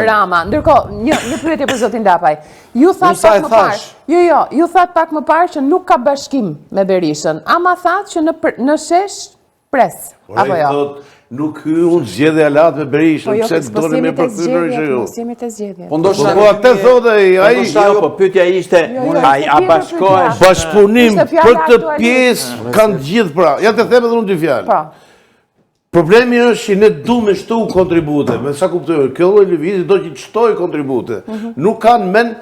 Rama. Ndërkohë, një pyetje për zotin Lapaj. Ju thatë pak më parë që nuk ka bashkim me Berishën, ama thatë që në shesh pres, apo jo? Nuk unë zgjedhja alat me Berishën, pse të dole me përkyrë në ju. Mos jemi të zgjedhje. Po atë thotë ai. Po pyetja ishte, a bashkohesh? Bashkëpunim për të pjesë kanë gjithë pra. Ja të them edhe unë dy fjalë. Problemi është që ne du me shtu kontribute, me sa kuptojë, kjo lloj lëvizje do që të shtoj kontribute. Nuk kanë men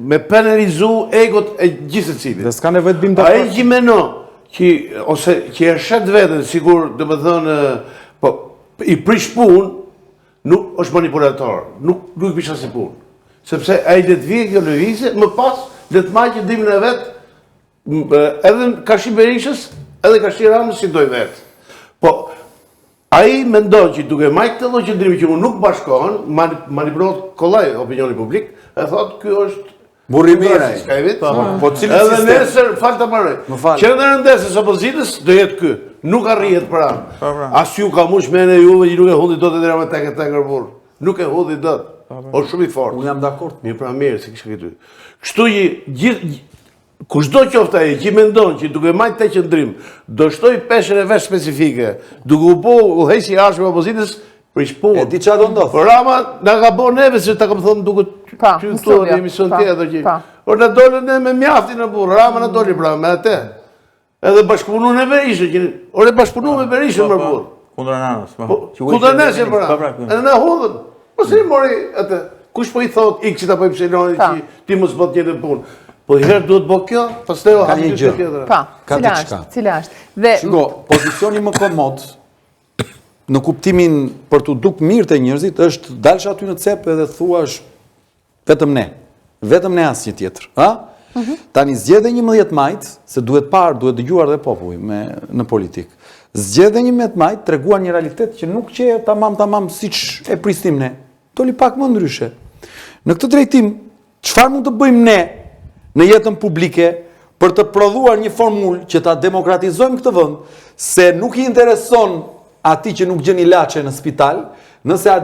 me penalizu egot e gjithë secili. Dhe s'ka nevojë të bim dakord. Ai që menon ose që e shet veten, sigur, domethënë, po i prish punë, nuk është manipulator, nuk i prish as punë. Sepse ai le të vijë kjo lëvizje, më pas le të marrë qëllimin e vet, edhe Kashi Berishës, edhe Kashi Ramës si doj vet. Po ai mendon që duke marrë këtë lloj qëndrimi që nuk bashkohen, manipulohet kollaj opinioni publik, e thotë ky është burri mirë. Po cilë edhe nesër fal ta marrë. Qendra e ndesës opozitës do jetë ky. Nuk arrihet para. As ju ka mush me ne juve që nuk e hulli dot edhe me tek burr. Nuk e hulli dot. Është shumë i fortë. Unë jam dakord. Mirë pra mirë se kisha këtu. Kështu gjithë kushdo qoftë ai që mendon që duke marrë të qendrim do shtoj peshën e vet specifike, duke u bë udhëheqës i arshëm opozitës, prish punë. E di çfarë do ndodh. Por Rama na ka bën neve se ta kam thënë duke këtu në emision tjetër që. Por na dolën ne me mjaftin në burr, Rama na doli pra me atë. Edhe bashkëpunuan me Berishën që ore bashkëpunuan me Berishën për burr. Kundër anës, po. Kundër anës pra. Edhe na hodhën. Po si mori atë? Kush po i thot X apo Y që ti mos bë tjetër punë. Po herë duhet bë kjo, pastaj ka një gjë tjetër. Cila është? Dhe shiko, pozicioni më komod në kuptimin për të duk mirë te njerëzit është dalsh aty në cep edhe thuash vetëm ne asnjë tjetër, ha? Tani zgjedhë 11 majt, se duhet dëgjuar dhe populli në politikë. Zgjedhë 11 majt, treguar një realitet që nuk që tamam siç e prisnim ne. Doli pak më ndryshe. Në këtë drejtim, çfarë mund të bëjmë ne në jetën publike për të prodhuar një formulë që ta demokratizojmë këtë vend, se nuk i intereson atij që nuk gjen ilaçe në spital, nëse